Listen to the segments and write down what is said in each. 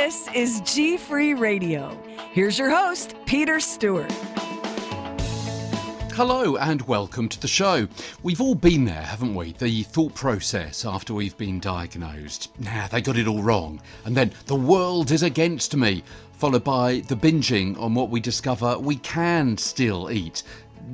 This is G-Free Radio. Here's your host, Peter Stewart. Hello and welcome to the show. We've all been there, haven't we? The thought process after we've been diagnosed. They got it all wrong. And then the world is against me. Followed by the binging on what we discover we can still eat.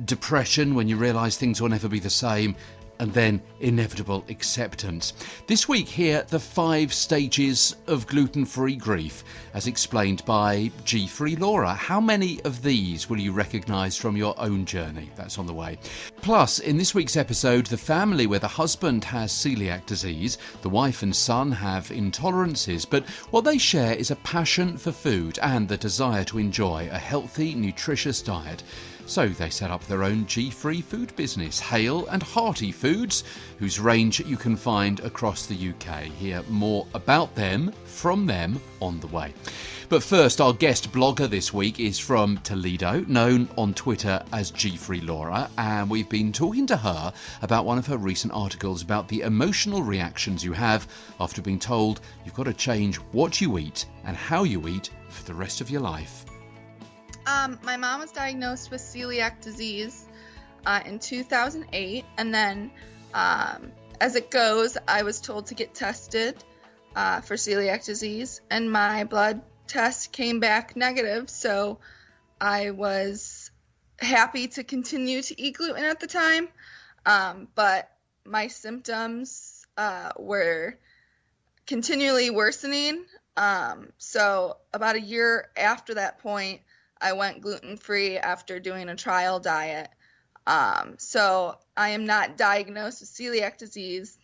Depression when you realise things will never be the same. And then inevitable acceptance. This week here, the 5 stages of gluten-free grief, as explained by G-Free Laura. How many of these will you recognise from your own journey? That's on the way. Plus, in this week's episode, the family where the husband has coeliac disease, the wife and son have intolerances, but what they share is a passion for food and the desire to enjoy a healthy, nutritious diet. So they set up their own G-Free food business, Hale and Hearty Foods, whose range you can find across the UK. Hear more about them from them on the way. But first, our guest blogger this week is from Toledo, known on Twitter as G-Free Laura, and we've been talking to her about one of her recent articles about the emotional reactions you have after being told you've got to change what you eat and how you eat for the rest of your life. My mom was diagnosed with celiac disease in 2008, and then as it goes, I was told to get tested for celiac disease, and my blood test came back negative, so I was happy to continue to eat gluten at the time, but my symptoms were continually worsening, so about a year after that point, I went gluten-free after doing a trial diet. So I am not diagnosed with celiac disease,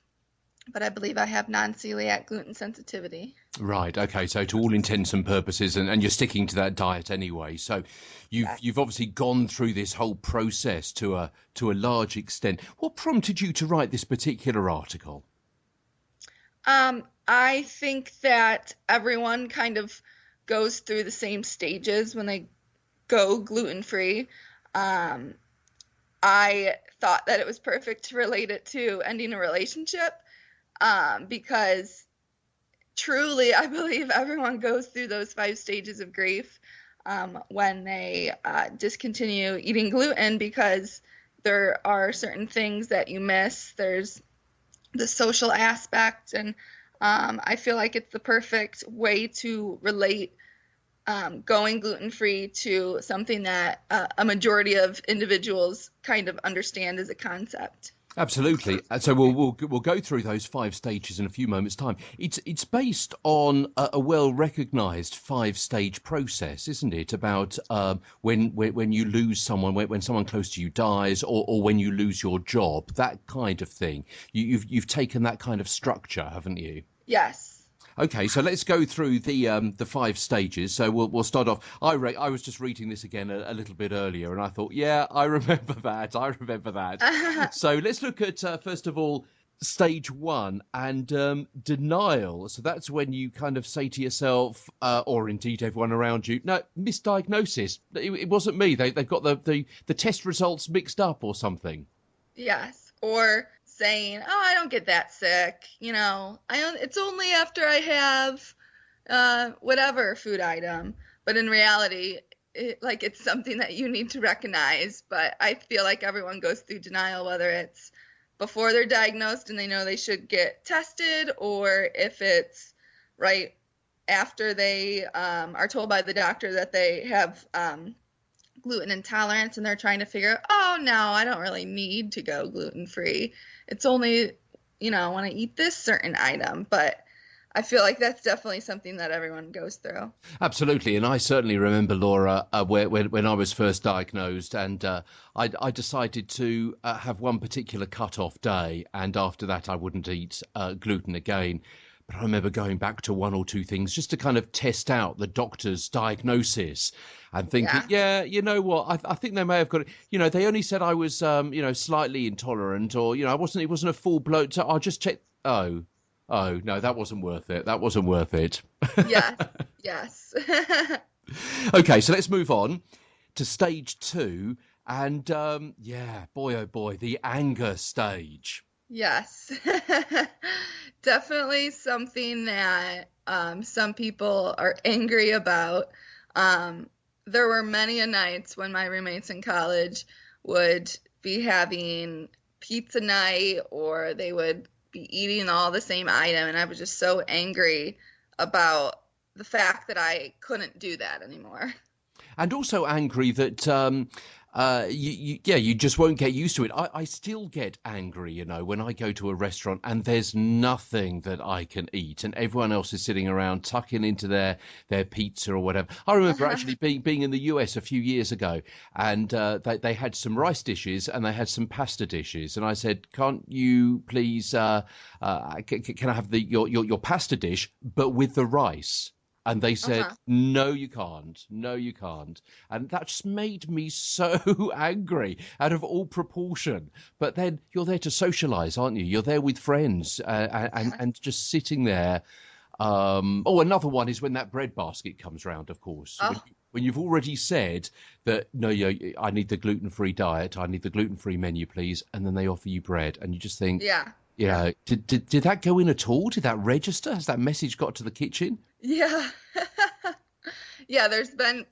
but I believe I have non-celiac gluten sensitivity. Right, okay, so to all intents and purposes, and you're sticking to that diet anyway, so you've obviously gone through this whole process to a large extent. What prompted you to write this particular article? I think that everyone kind of goes through the same stages when they go gluten-free. I thought that it was perfect to relate it to ending a relationship because truly I believe everyone goes through those 5 stages of grief when they discontinue eating gluten, because there are certain things that you miss. There's the social aspect, and I feel like it's the perfect way to relate going gluten-free to something that a majority of individuals kind of understand as a concept. Absolutely. So we'll go through those 5 stages in a few moments' time. It's based on a well-recognised 5-stage process, isn't it? About when you lose someone, when someone close to you dies, or when you lose your job, that kind of thing. You've taken that kind of structure, haven't you? Yes. Okay, so let's go through the 5 stages. So we'll start off. I was just reading this again a little bit earlier, and I thought, yeah, I remember that. So let's look at first of all stage 1 and denial. So that's when you kind of say to yourself, or indeed everyone around you, no, misdiagnosis. It wasn't me. They've got the test results mixed up or something. Yes, or saying, oh, I don't get that sick, it's only after I have whatever food item, but in reality, it's something that you need to recognize. But I feel like everyone goes through denial, whether it's before they're diagnosed and they know they should get tested, or if it's right after they are told by the doctor that they have gluten intolerance, and they're trying to figure out, oh, no, I don't really need to go gluten-free. It's only, when I eat this certain item. But I feel like that's definitely something that everyone goes through. Absolutely. And I certainly remember, Laura, when I was first diagnosed, and I decided to have one particular cut-off day. And after that, I wouldn't eat gluten again. But I remember going back to 1 or 2 things just to kind of test out the doctor's diagnosis and thinking, yeah, you know what, I think they may have got it. They only said I was, slightly intolerant, or, it wasn't a full blown. So I'll just check. Oh, no, that wasn't worth it. Yes. Okay, so let's move on to stage 2. And boy, oh boy, the anger stage. Yes. Definitely something that some people are angry about. There were many a nights when my roommates in college would be having pizza night, or they would be eating all the same item, and I was just so angry about the fact that I couldn't do that anymore. And also angry that you just won't get used to it. I still get angry, you know, when I go to a restaurant and there's nothing that I can eat and everyone else is sitting around tucking into their pizza or whatever. I remember actually being in the US a few years ago, and they had some rice dishes and they had some pasta dishes, and I said, can't you please can I have your pasta dish but with the rice? And they said, no, you can't. No, you can't. And that just made me so angry, out of all proportion. But then you're there to socialise, aren't you? You're there with friends and just sitting there. Another one is when that bread basket comes round, of course. When you've already said that, no, I need the gluten-free diet, I need the gluten-free menu, please. And then they offer you bread. And you just think, yeah, did that go in at all? Did that register? Has that message got to the kitchen? Yeah. Yeah, there's been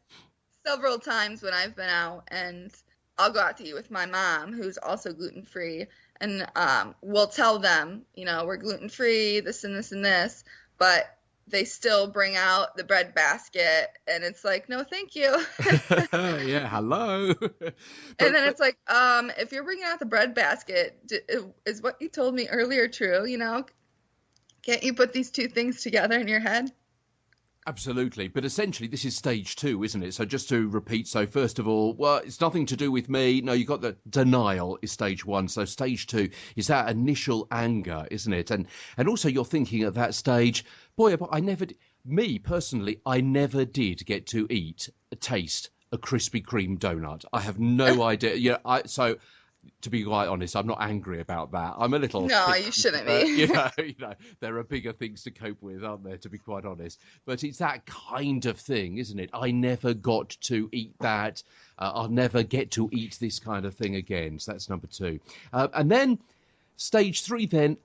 several times when I've been out and I'll go out to eat with my mom, who's also gluten-free, and we'll tell them, you know, we're gluten-free, this and this and this, but they still bring out the bread basket, and it's like, no, thank you. Yeah, hello. And then it's like, if you're bringing out the bread basket, is what you told me earlier true? You know, can't you put these two things together in your head? Absolutely. But essentially, this is stage 2, isn't it? So just to repeat, so first of all, well, it's nothing to do with me. No, you got the denial is stage 1. So stage 2 is that initial anger, isn't it? And also you're thinking at that stage, boy, but me personally, I never did get to taste a Krispy Kreme donut. I have no idea. Yeah, so to be quite honest, I'm not angry about that. I'm a little... No, you shouldn't be. You know, there are bigger things to cope with, aren't there, to be quite honest. But it's that kind of thing, isn't it? I never got to eat that. I'll never get to eat this kind of thing again. So that's number 2. And then stage 3 then,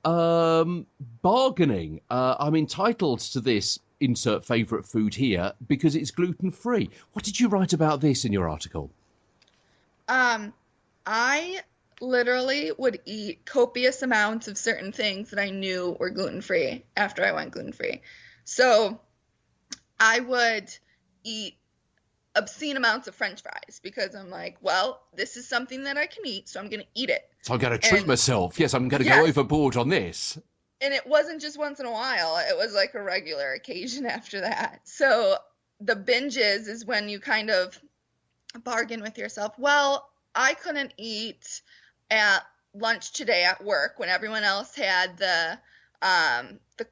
bargaining. I'm entitled to this insert favourite food here because it's gluten-free. What did you write about this in your article? I literally would eat copious amounts of certain things that I knew were gluten-free after I went gluten-free. So I would eat obscene amounts of French fries because I'm like, well, this is something that I can eat, so I'm going to eat it. So I'm going to treat myself. Yes, I'm going to go overboard on this. And it wasn't just once in a while. It was like a regular occasion after that. So the binges is when you kind of bargain with yourself. Well, I couldn't eat at lunch today at work when everyone else had the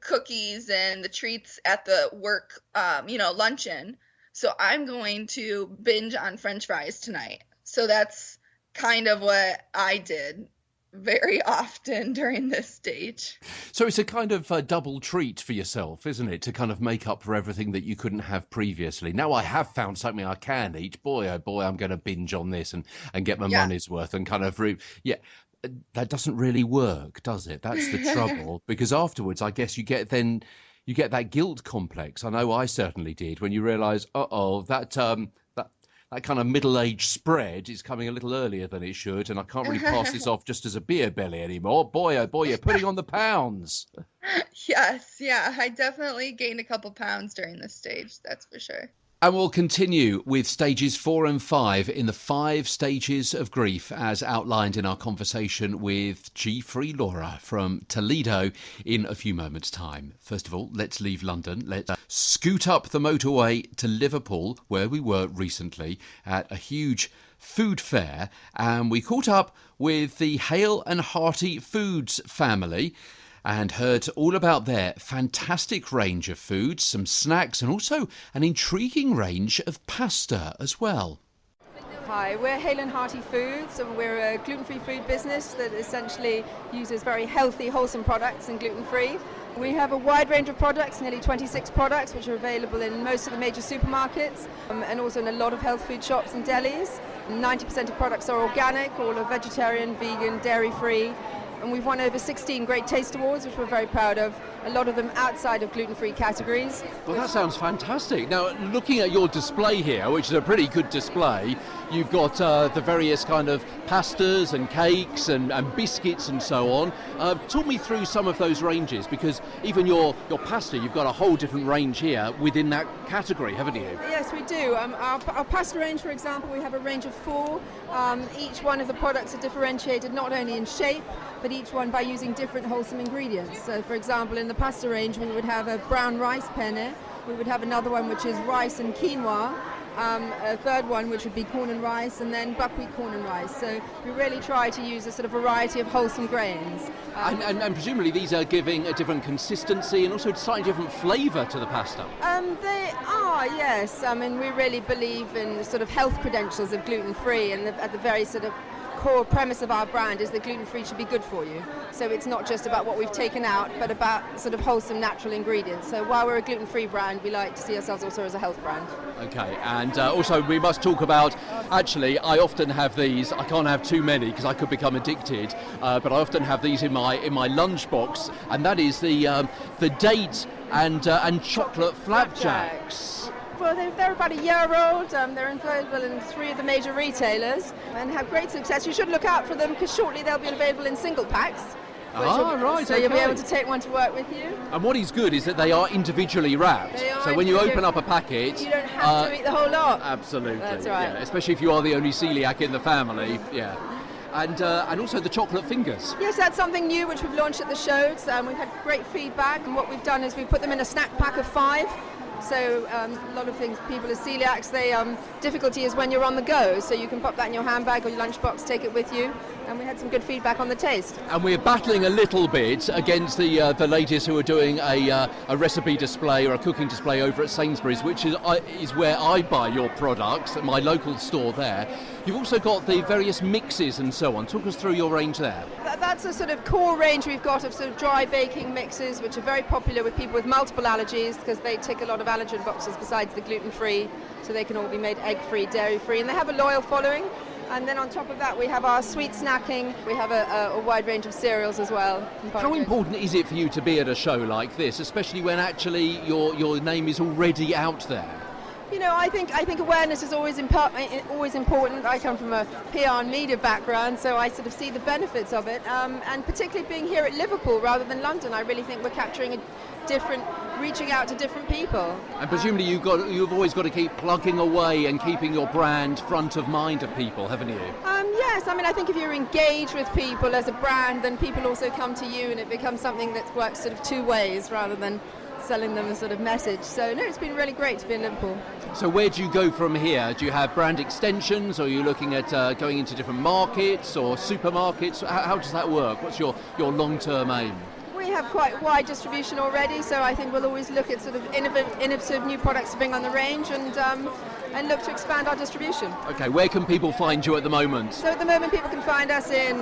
cookies and the treats at the work, luncheon. So I'm going to binge on French fries tonight. So that's kind of what I did very often during this stage. So it's a kind of double treat for yourself, isn't it? To kind of make up for everything that you couldn't have previously. Now I have found something I can eat. Boy, oh boy, I'm going to binge on this and get my money's worth and kind of... that doesn't really work, does it? That's the trouble. Because afterwards, I guess you get that guilt complex. I know I certainly did when you realise, that kind of middle-aged spread is coming a little earlier than it should, and I can't really pass this off just as a beer belly anymore. Boy, oh boy, you're putting on the pounds. Yes, yeah, I definitely gained a couple pounds during this stage, that's for sure. And we'll continue with stages 4 and 5 in the 5 stages of grief as outlined in our conversation with GFree Laura from Toledo in a few moments' time. First of all, let's leave London. Let's scoot up the motorway to Liverpool, where we were recently at a huge food fair, and we caught up with the Hale and Hearty Foods family and heard all about their fantastic range of foods, some snacks, and also an intriguing range of pasta as well. Hi, we're Hale and Hearty Foods, and we're a gluten-free food business that essentially uses very healthy, wholesome products and gluten-free. We have a wide range of products, nearly 26 products, which are available in most of the major supermarkets and also in a lot of health food shops and delis. 90% of products are organic, all are vegetarian, vegan, dairy-free. And we've won over 16 Great Taste Awards, which we're very proud of. a lot of them outside of gluten-free categories. Well, that sounds fantastic. Now, looking at your display here, which is a pretty good display, you've got the various kind of pastas and cakes and biscuits and so on. Talk me through some of those ranges, because even your pasta, you've got a whole different range here within that category, haven't you? Yes, we do. Our pasta range, for example, we have a range of 4. Each one of the products are differentiated not only in shape, but each one by using different wholesome ingredients. So, for example, in the pasta range, we would have a brown rice penne. We would have another one which is rice and quinoa. A third one which would be corn and rice, and then buckwheat corn and rice. So we really try to use a sort of variety of wholesome grains. And presumably these are giving a different consistency and also slightly different flavour to the pasta. They are, yes. I mean, we really believe in the sort of health credentials of gluten-free, and at the very sort of core premise of our brand is that gluten-free should be good for you. So it's not just about what we've taken out, but about sort of wholesome natural ingredients. So while we're a gluten-free brand, we like to see ourselves also as a health brand. Okay, and also we must talk about, actually, I often have these, I can't have too many because I could become addicted, but I often have these in my lunchbox, and that is the date and chocolate flapjacks. Well, they're about a year old. They're available in 3 of the major retailers and have great success. You should look out for them because shortly they'll be available in single packs. Right, so you'll be able to take one to work with you. And what is good is that they are individually wrapped. So when you open up a packet, you don't have to eat the whole lot. Absolutely. That's right. Yeah, especially if you are the only celiac in the family. Yeah. And also the chocolate fingers. Yes, that's something new which we've launched at the shows. We've had great feedback, and what we've done is we've put them in a snack pack of 5. So a lot of things, people with celiacs, difficulty is when you're on the go. So you can pop that in your handbag or your lunchbox, take it with you. And we had some good feedback on the taste. And we're battling a little bit against the ladies who are doing a recipe display or a cooking display over at Sainsbury's, which is where I buy your products, at my local store there. You've also got the various mixes and so on. Talk us through your range there. That's a sort of core range we've got of sort of dry baking mixes, which are very popular with people with multiple allergies because they tick a lot of allergen boxes besides the gluten-free, so they can all be made egg-free, dairy-free, and they have a loyal following. And then on top of that, we have our sweet snacking. We have a wide range of cereals as well. How important is it for you to be at a show like this, especially when actually your name is already out there? You know, I think awareness is always important. I come from a PR and media background, so I sort of see the benefits of it. And particularly being here at Liverpool rather than London, I really think we're capturing reaching out to different people. And presumably you've always got to keep plugging away and keeping your brand front of mind of people, haven't you? Yes, I mean, I think if you're engaged with people as a brand, then people also come to you, and it becomes something that works sort of 2 ways rather than selling them a sort of message. So no, it's been really great to be in Liverpool. So where do you go from here? Do you have brand extensions, or are you looking at going into different markets or supermarkets? How does that work? What's your long-term aim? We have quite wide distribution already, so I think we'll always look at sort of innovative new products to bring on the range and look to expand our distribution. Okay, where can people find you at the moment? So at the moment people can find us in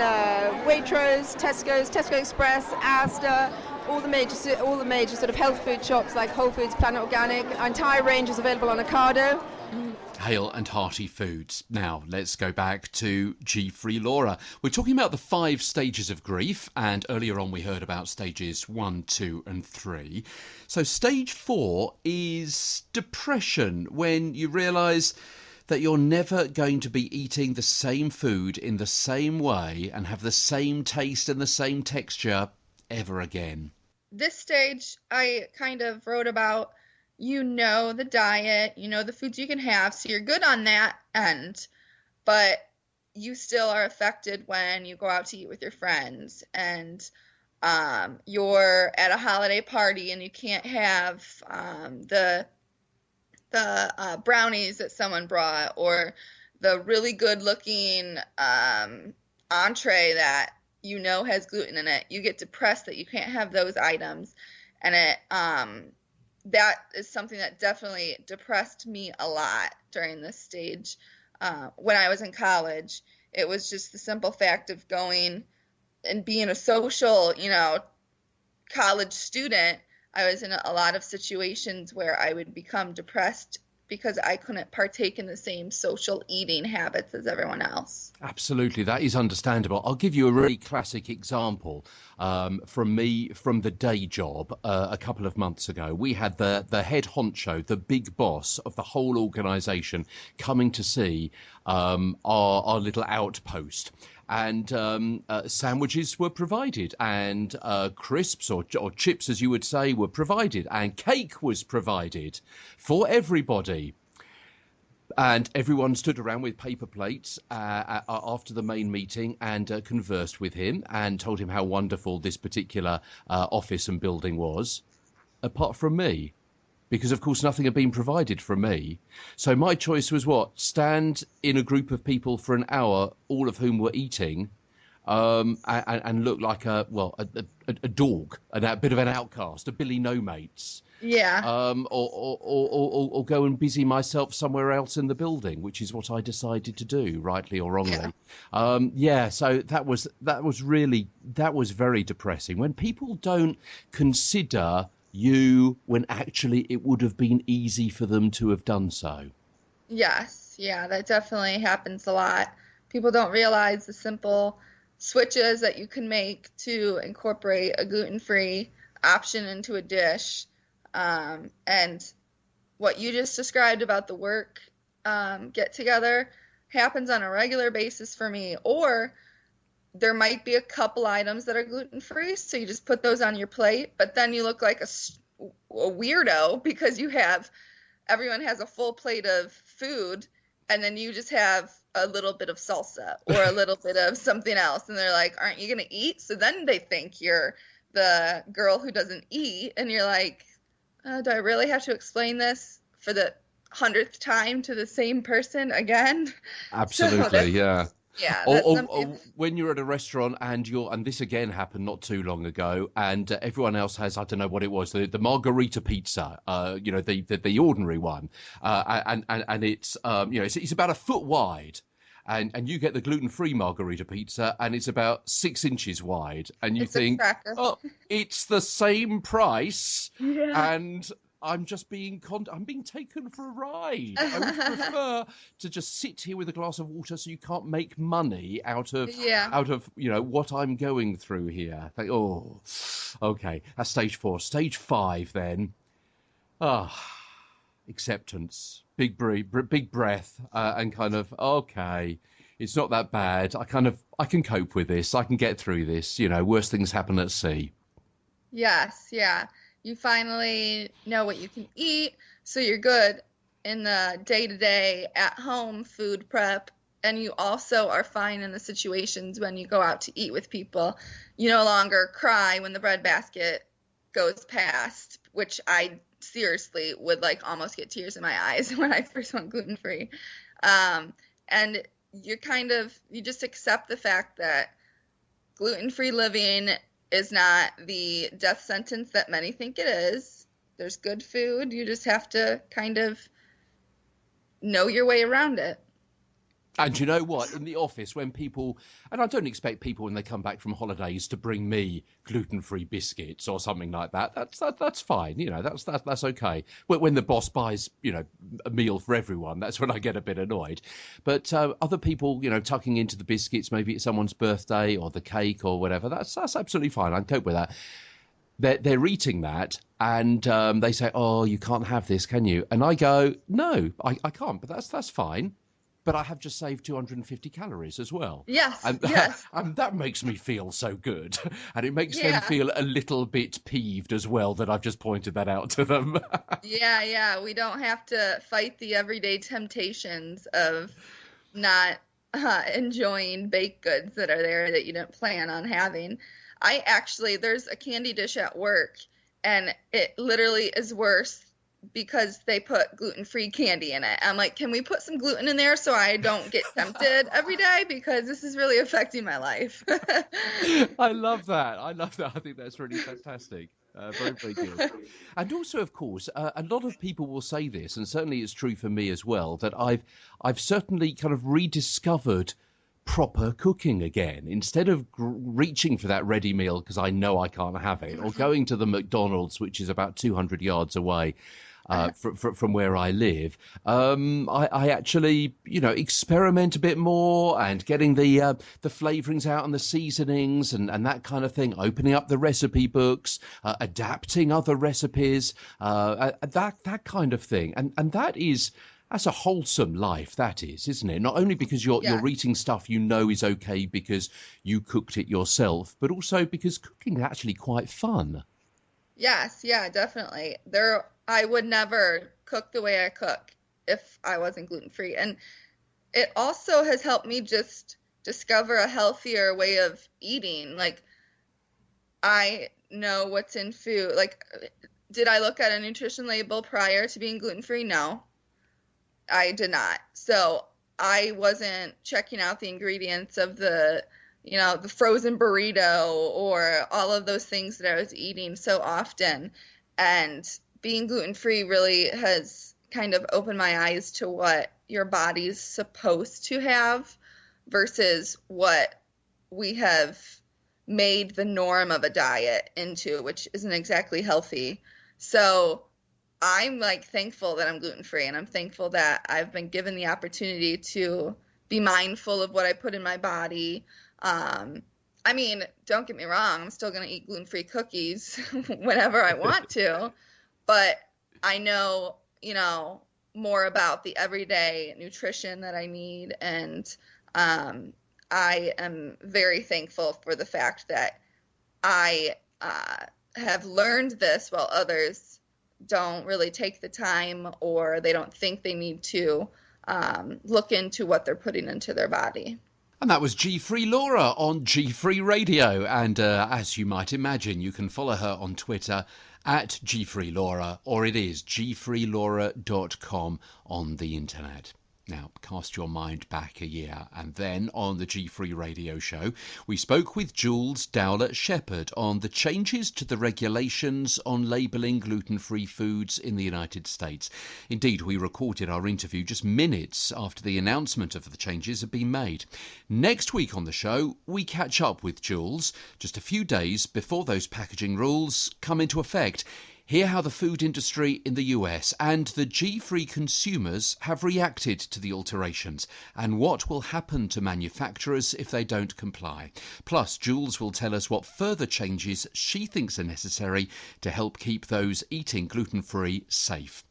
Waitrose, Tesco's, Tesco Express, Asda, all the major sort of health food shops like Whole Foods, Planet Organic. Our entire range is available on Ocado. Hale and Hearty Foods. Now, let's go back to GFree Laura. We're talking about the 5 stages of grief, and earlier on we heard about stages 1, 2 and 3. So stage 4 is depression, when you realise that you're never going to be eating the same food in the same way and have the same taste and the same texture ever again. This stage I kind of wrote about, the diet, the foods you can have, so you're good on that end, but you still are affected when you go out to eat with your friends, and you're at a holiday party and you can't have the brownies that someone brought, or the really good looking entree that has gluten in it. You get depressed that you can't have those items, and that is something that definitely depressed me a lot during this stage. When I was in college, it was just the simple fact of going and being a social, college student. I was in a lot of situations where I would become depressed because I couldn't partake in the same social eating habits as everyone else. Absolutely, that is understandable. I'll give you a really classic example from me from the day job a couple of months ago. We had the head honcho, the big boss of the whole organisation, coming to see our little outpost. And sandwiches were provided, and crisps or chips, as you would say, were provided, and cake was provided for everybody. And everyone stood around with paper plates after the main meeting and conversed with him and told him how wonderful this particular office and building was, apart from me. Because, of course, nothing had been provided for me. So my choice was what? Stand in a group of people for an hour, all of whom were eating, and look like a dog, a bit of an outcast, a Billy No Mates. Yeah. Or go and busy myself somewhere else in the building, which is what I decided to do, rightly or wrongly. Yeah. So that was very depressing when people don't consider you when actually it would have been easy for them to have done so. Yes, yeah, that definitely happens a lot. People don't realize the simple switches that you can make to incorporate a gluten-free option into a dish. And what you just described about the work get-together happens on a regular basis for me. Or there might be a couple items that are gluten-free, so you just put those on your plate, but then you look like a weirdo because everyone has a full plate of food, and then you just have a little bit of salsa or a little bit of something else, and they're like, aren't you going to eat? So then they think you're the girl who doesn't eat, and you're like, do I really have to explain this for the 100th time to the same person again? Absolutely, yeah. Yeah. Or when you're at a restaurant and this again happened not too long ago, and everyone else has, I don't know what it was, the margarita pizza, the ordinary one, and it's it's about a foot wide. And you get the gluten-free margarita pizza, and it's about 6 inches wide, and you think, oh, it's the same price, and I'm just being taken for a ride. I would prefer to just sit here with a glass of water, so you can't make money out of what I'm going through here. Think, oh, okay, that's stage 4. Stage 5 then. Acceptance, big breath, and kind of, okay, it's not that bad. I can cope with this. I can get through this. Worse things happen at sea. Yes, yeah. You finally know what you can eat, so you're good in the day-to-day at-home food prep, and you also are fine in the situations when you go out to eat with people. You no longer cry when the bread basket goes past, which I seriously would almost get tears in my eyes when I first went gluten-free. And you just accept the fact that gluten-free living is not the death sentence that many think it is. There's good food. You just have to kind of know your way around it. And you know what? In the office, when people, and I don't expect people when they come back from holidays to bring me gluten-free biscuits or something like that. That's fine. That's okay. When the boss buys, a meal for everyone, that's when I get a bit annoyed. But other people, tucking into the biscuits, maybe it's someone's birthday or the cake or whatever. That's absolutely fine. I can cope with that. They're eating that, and they say, "Oh, you can't have this, can you?" And I go, "No, I can't." But that's fine. But I have just saved 250 calories as well. Yes, and that makes me feel so good. And it makes them feel a little bit peeved as well that I've just pointed that out to them. Yeah. We don't have to fight the everyday temptations of not enjoying baked goods that are there that you didn't plan on having. There's a candy dish at work, and it literally is worse because they put gluten-free candy in it. I'm like, can we put some gluten in there so I don't get tempted every day? Because this is really affecting my life. I love that. I think that's really fantastic. Very, very good. And also, of course, a lot of people will say this, and certainly it's true for me as well, that I've certainly kind of rediscovered proper cooking again. Instead of reaching for that ready meal because I know I can't have it, or going to the McDonald's, which is about 200 yards away, from where I live, I actually, experiment a bit more and getting the flavourings out and the seasonings and that kind of thing, opening up the recipe books, adapting other recipes, that kind of thing. And that's a wholesome life, that is, isn't it? Not only because you're eating stuff you know is okay because you cooked it yourself, but also because cooking is actually quite fun. Yes, yeah, definitely. I would never cook the way I cook if I wasn't gluten-free. And it also has helped me just discover a healthier way of eating. Like, I know what's in food. Like, did I look at a nutrition label prior to being gluten-free? No, I did not. So I wasn't checking out the ingredients of the frozen burrito or all of those things that I was eating so often. And being gluten-free really has kind of opened my eyes to what your body's supposed to have versus what we have made the norm of a diet into, which isn't exactly healthy. So I'm thankful that I'm gluten-free, and I'm thankful that I've been given the opportunity to be mindful of what I put in my body. I mean, don't get me wrong, I'm still going to eat gluten-free cookies whenever I want to, but I know, more about the everyday nutrition that I need, and I am very thankful for the fact that I have learned this while others don't really take the time, or they don't think they need to look into what they're putting into their body. And that was GFree Laura on GFree Radio. And as you might imagine, you can follow her on Twitter at GFree Laura, or it is gfreelaura.com on the internet. Now, cast your mind back a year, and then on the GFree Radio show, we spoke with Jules Dowler-Shepherd on the changes to the regulations on labelling gluten-free foods in the United States. Indeed, we recorded our interview just minutes after the announcement of the changes had been made. Next week on the show, we catch up with Jules just a few days before those packaging rules come into effect. Hear how the food industry in the US and the GFree consumers have reacted to the alterations, and what will happen to manufacturers if they don't comply. Plus, Jules will tell us what further changes she thinks are necessary to help keep those eating gluten-free safe.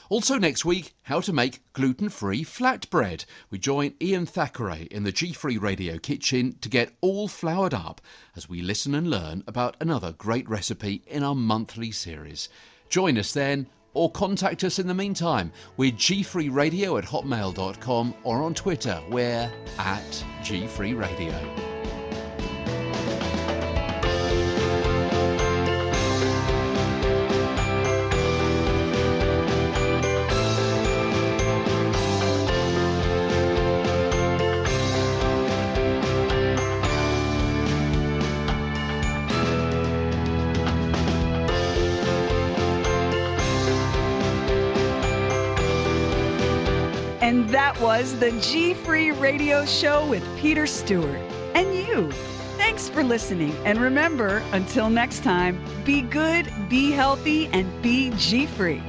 Also next week, how to make gluten-free flatbread. We join Ian Thackeray in the GFree Radio kitchen to get all floured up as we listen and learn about another great recipe in our monthly series. Join us then, or contact us in the meantime. We're gfreeradio@hotmail.com, or on Twitter, we're at GFree Radio. And that was the GFree Radio Show with Peter Stewart. And you. Thanks for listening. And remember, until next time, be good, be healthy, and be G-free.